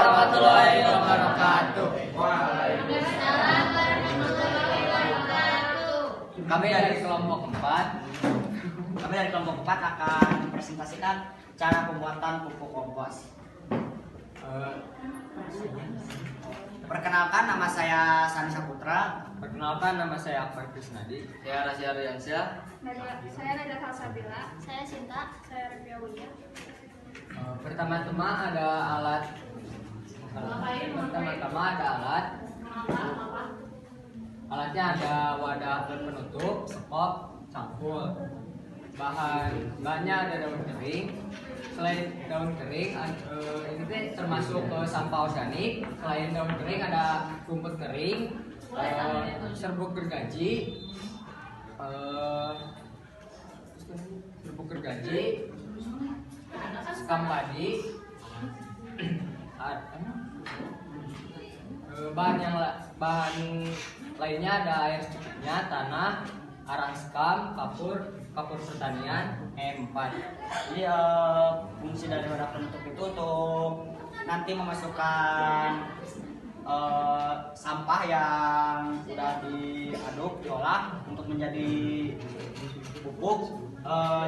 warahmatullahi wabarakatuh. Waalaikumsalam warahmatullahi wabarakatuh. Kami dari kelompok 4 akan mempresentasikan cara pembuatan pupuk kompos. Perkenalkan, nama saya Sani Saputra. Perkenalkan, nama saya Akbar Krisnadi. Saya Rasya Riansyah. Saya Nada Salsabila. Saya Sinta. Saya Revia Wulia. Pertama-tama ada alat. Alatnya ada wadah penutup, sekop, cangkul. Bahannya ada daun kering. Selain daun kering, ini termasuk sampah organik. Selain daun kering ada rumput kering, serbuk gergaji, sekam padi. Bahan lainnya ada air secukupnya, tanah, arang sekam, kapur pertanian, M4. Jadi fungsi dari wadah penutup itu untuk nanti memasukkan sampah yang sudah diaduk, diolah untuk menjadi pupuk.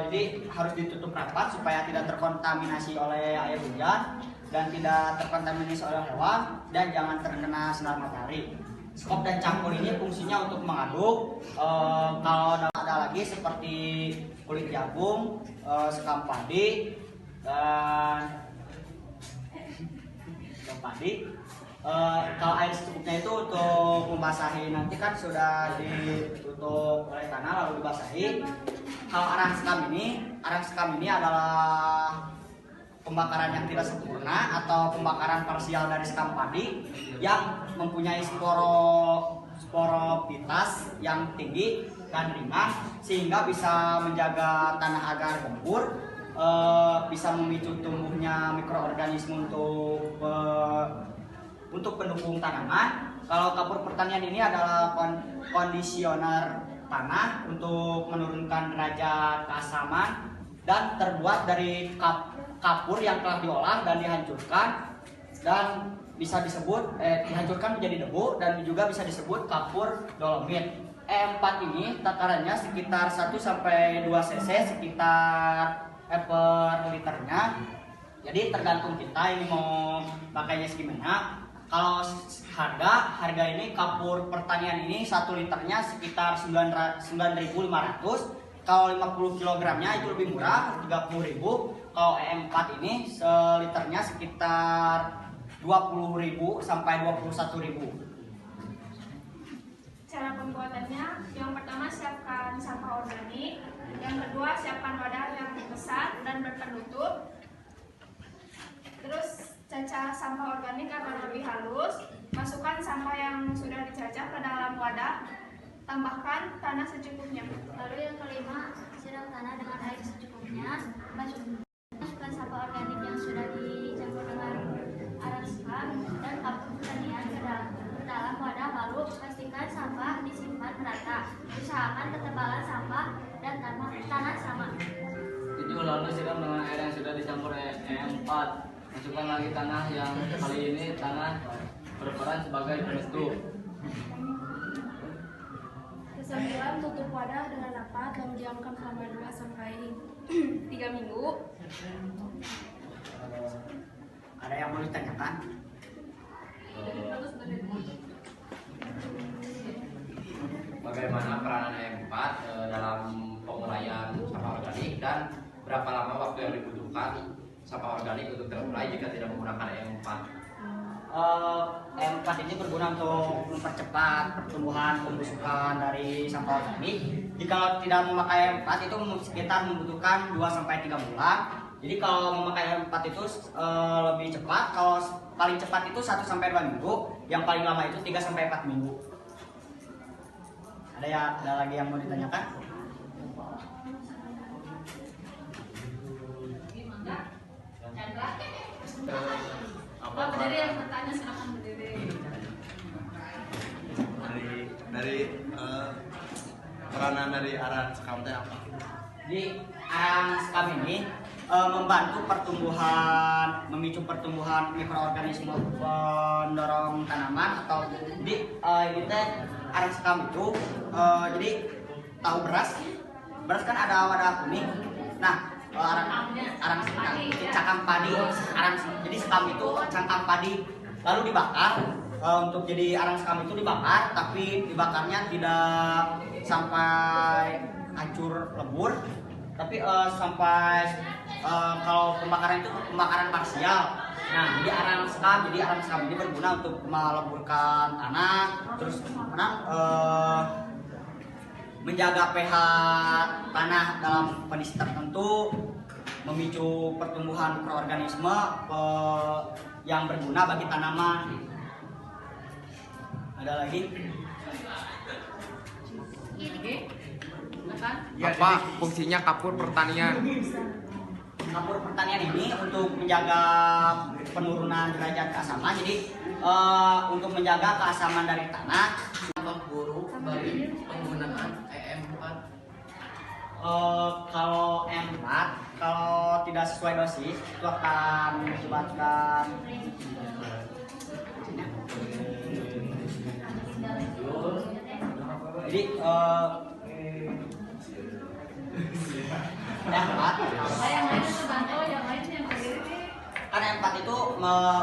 Jadi harus ditutup rapat supaya tidak terkontaminasi oleh air hujan dan tidak terkontaminasi oleh hewan dan jangan terkena sinar matahari. Skop dan cangkul ini fungsinya untuk mengaduk. Kalau ada lagi seperti kulit jagung, sekam padi, dan kalau air secukupnya itu untuk membasahi, nanti kan sudah ditutup oleh tanah lalu dibasahi. Kalau arang sekam ini adalah pembakaran yang tidak sempurna atau pembakaran parsial dari sekam padi yang mempunyai sporovitas yang tinggi dan ringan sehingga bisa menjaga tanah agar gembur, bisa memicu tumbuhnya mikroorganisme untuk pendukung tanaman. Kalau kapur pertanian ini adalah kondisioner tanah untuk menurunkan derajat keasaman dan terbuat dari kapur yang telah diolah dan dihancurkan dan bisa disebut dihancurkan menjadi debu dan juga bisa disebut kapur dolomit. E4 ini takarannya sekitar 1 sampai 2 cc sekitar per liternya. Jadi tergantung kita ini mau pakainya segimana. Kalau harga ini kapur pertanian ini 1 liternya sekitar 9.500. Kalau 50 kilogramnya itu lebih murah, 30.000. Kalau E4 ini seliternya sekitar 20.000 sampai 21.000. Cara pembuatannya, yang pertama siapkan sampah organik, yang kedua siapkan wadah yang besar dan berpenutup. Terus cacah sampah organik agar lebih halus. Masukkan sampah yang sudah dicacah ke dalam wadah. Tambahkan tanah secukupnya. Lalu yang kelima, siram tanah dengan air secukupnya. Masukkan sampah organik yang sudah dicampur dengan arang sekam dan kapur pertanian ke dalam wadah. Lalu pastikan sampah disimpan merata. Usahakan ketebalan sampah dan tanah sama. Lalu siram dengan air yang sudah dicampur E4. Masukkan lagi tanah yang kali ini tanah berperan sebagai penutup. Kesembilan, tutup wadah dengan rapat lalu diamkan selama 2 sampai 3 minggu. Ada yang mau ditanyakan? Bagaimana peranan E4 dalam penguraian sampah organik dan berapa lama waktu yang dibutuhkan sampah organik untuk terurai jika tidak menggunakan E4? E4 ini berguna untuk mempercepat pertumbuhan pembusukan dari sampah organik. Jika tidak memakai E4 itu sekitar membutuhkan 2 sampai 3 bulan. Jadi kalau memakai E4 itu lebih cepat. Kalau paling cepat itu 1 sampai 2 minggu, yang paling lama itu 3 sampai 4 minggu. Ada lagi yang mau ditanyakan? Dari yang bertanya silakan berdiri. Dari peranan dari arah sekam teh apa? Jadi arang sekam ini membantu memicu pertumbuhan mikroorganisme pendorong tanaman atau di ini teh arang sekam itu jadi tahu beras kan ada wadah kuning. Nah arang sekam cangkang padi jadi sekam itu cangkang padi lalu dibakar. Untuk jadi arang sekam itu dibakar, tapi dibakarnya tidak sampai hancur lebur, tapi sampai kalau pembakaran itu pembakaran parsial. Nah, jadi arang sekam ini berguna untuk meleburkan tanah, terus menjaga pH tanah dalam kondisi tertentu, memicu pertumbuhan mikroorganisme yang berguna bagi tanaman. Ada lagi? Apa fungsinya kapur pertanian? Kapur pertanian ini untuk menjaga penurunan derajat keasaman. Jadi untuk menjaga keasaman dari tanah. Guru bagi penggunaan EM4. Kalau M4 kalau tidak sesuai dosis itu akan mengakibatkan jadi karena M4 itu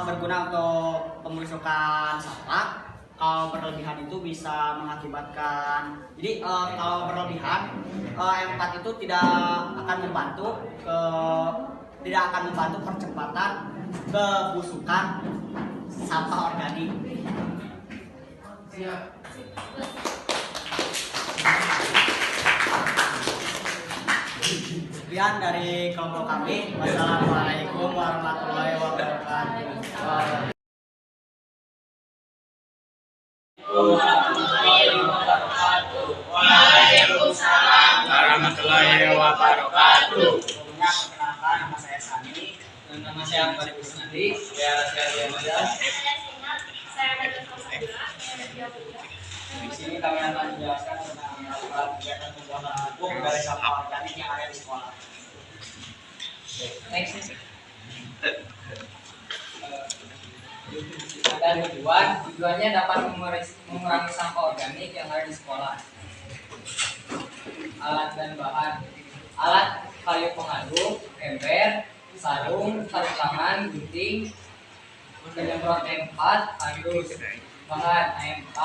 berguna untuk pembusukan sampah. Kalau berlebihan itu bisa mengakibatkan. Jadi kalau berlebihan M4 itu tidak akan membantu percepatan kebusukan sampah organik. Sekian dari kelompok kami. Wassalamualaikum warahmatullahi wabarakatuh. Waalaikumsalam warahmatullahi wabarakatuh. Perkenalkan, nama saya Sani. Nama saya Farid Kusnadi. Ya, saya Diana. Di sini kami akan menjelaskan tentang kegiatan pembuatan pupuk dari sampah organik yang ada di sekolah. Ada tujuannya dapat mengurangi sampah organik yang ada di sekolah. Alat dan bahan: alat kayu pengaduk, ember, sarung tangan, gunting, penyemprot M4, kardus. Bahan M4,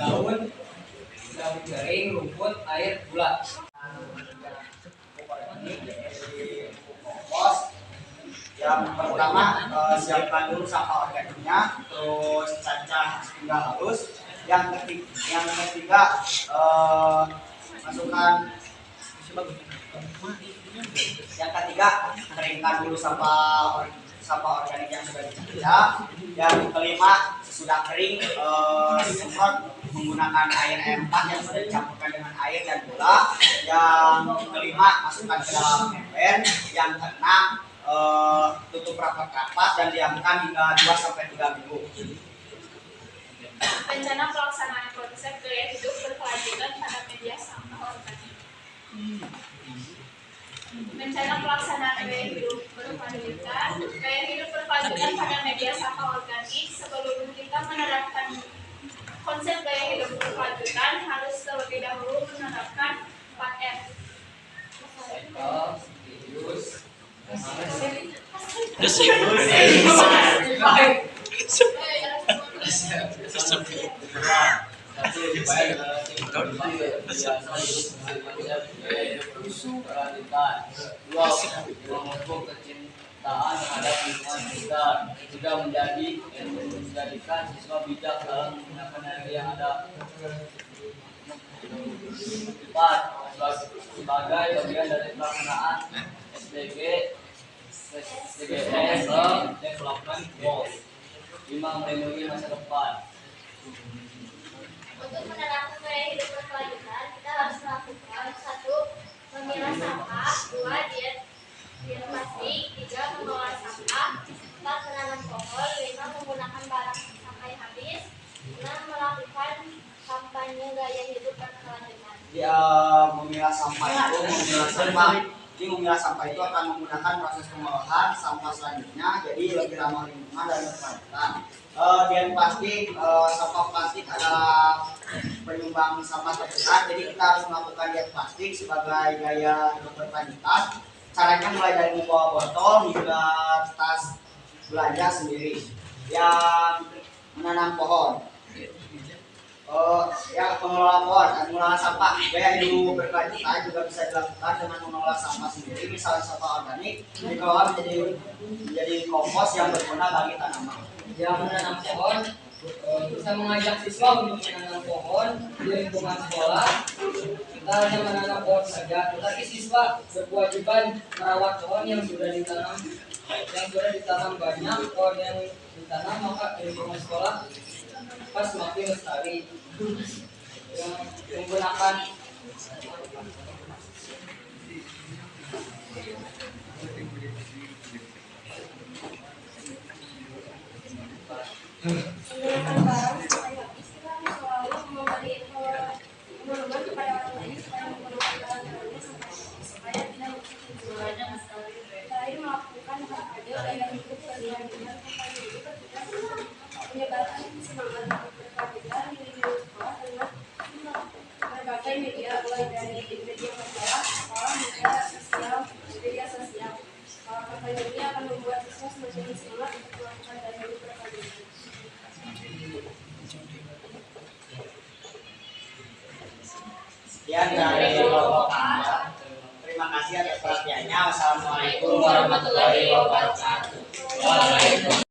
daun kering, rumput, air, gula. Kompos. Yang pertama siapkan dulu sampah organiknya, terus cacah hingga halus. Yang ketiga masukkan. Yang ketiga keringkan dulu sampah organik yang sudah dicacah. Yang kelima sesudah kering disemprot menggunakan air M4 yang sudah dicampurkan dengan air dan gula. Yang kelima masukkan ke dalam ember. Yang keenam tutup rapat-rapat dan diamkan hingga 2-3 minggu. Rencana pelaksanaan konsep gaya hidup berkelanjutan pada media sampah organik. Rencana pelaksanaan gaya hidup berkelanjutan pada media sampah organik. Sebelum kita menerapkan konsep gaya hidup berkelanjutan, harus terlebih dahulu menerapkan 4M. Kecintaan terhadap lingkungan sekitar juga menjadikan siswa bijak dalam menggunakan energi yang ada. 4. Sebagai bagian dari pelaksanaan SDGs Development Goals. 5. Melindungi masa depan. Untuk menerapkan gaya hidup berkelanjutan, kita harus melakukan 1. Memilah sampah, 2. Diet plastik, 3. Mengolah sampah, 4. Menanam pohon, 5. Menggunakan barang sampai habis, 6. Melakukan kampanye gaya hidup berkelanjutan. memilah sampah itu memilah sampah itu akan menggunakan proses pengolahan sampah selanjutnya, jadi lebih ramah lingkungan dan berkelanjutan. Dian plastik, sampah plastik adalah penyumbang sampah terbesar, jadi kita harus melakukan diet plastik sebagai gaya hidup berkelanjutan. Caranya mulai dari membawa botol hingga tas belanja sendiri. Yang menanam pohon, yang mengelola pohon dan mengelola sampah. Gaya hidup berkelanjutan juga bisa dilakukan dengan mengelola sampah sendiri, misalnya sampah organik dikelola menjadi kompos yang berguna bagi tanaman. Yang menanam pohon bisa mengajak siswa untuk menanam pohon di lingkungan sekolah. Kita hanya menanam pohon saja, tetapi siswa berkewajiban merawat pohon yang sudah ditanam banyak pohon yang ditanam, maka lingkungan sekolah pas semakin lestari. Yang menggunakan Menggunakan barang supaya istilah selalu menurunkan kepada orang lain supaya menggunakan barang-barangnya supaya tidak merusak lingkungan. Selain melakukan hal adil gaya hidup berkelanjutan supaya hidup tidak menyebarkan semangat berkelanjutan di lingkungan sekolah dengan berbagai media, mulai dari media sekolah media sosial. Kampanye ini akan membuat siswa semakin semangat untuk melakukan gaya hidup berkelanjutan. Sekian dari kelompok Anda. Terima kasih atas perhatiannya. Wassalamualaikum warahmatullahi wabarakatuh.